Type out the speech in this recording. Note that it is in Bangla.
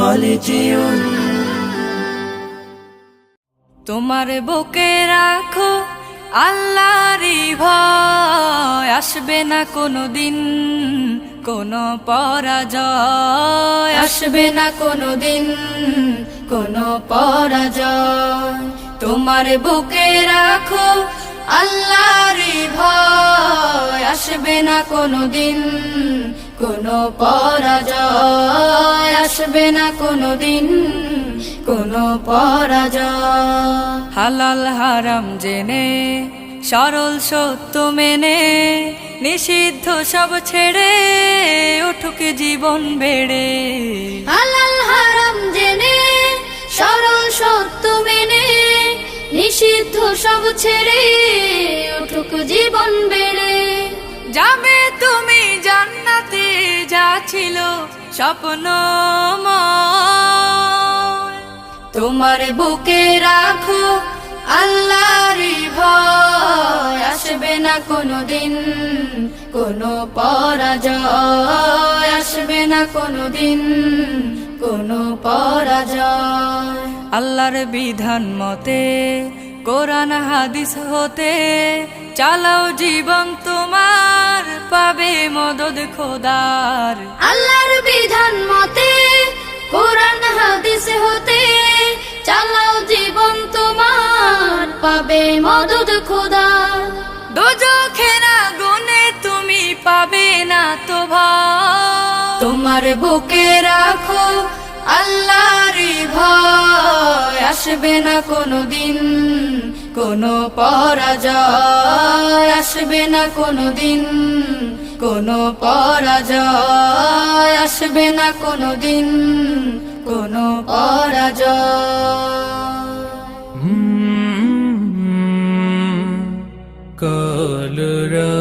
খালিজিউন। তোমার বুকে রাখো আল্লাহরই ভয়, আসবে না কোনো দিন কোনো পরাজয়, আসবে না কোনো দিন কোনো পরাজয়। তোমার বুকে রাখো আল্লাহরই ভয়, আসবে না কোনো দিন কোনো পরাজয়, আসবে না কোনো দিন কোনো পরাজয়। হালাল হারাম জেনে সরল সত্য মেনে নিষিদ্ধ সব ছেড়ে উঠুক জীবন বেড়ে। হালাল হারাম জেনে সরল সত্য মেনে নিষিদ্ধ সব ছেড়ে উঠুক জীবন বেড়ে। যাবে তুমি জান্নাতে যা ছিল স্বপ্নময়, তোমার বুকে রাখো আল্লাহরই ভয়, আসবে না কোনো দিন কোনো পরাজয়, আসবে না কোনো দিন কোনো পরাজয়। আল্লাহর বিধান মতে কোরআন হাদিস হতে চালাও জীবন তোমার, পাবে মদদ খোদার। আল্লাহর বিধান মতে কোরআন হাদিস হতে চালাও জীবন তোমার, পাবে মদদ খোদার। দোজখের আগুনে তুমি পাবে না তো ভয়, তোমার বুকে রাখো আল্লাহরই ভয়, আসবে না কোনো দিন কোনো পরাজয়, আসবে না কোনো দিন কোনো পরাজয়, আসবে না কোনো দিন কোনো পরাজয়। কলরা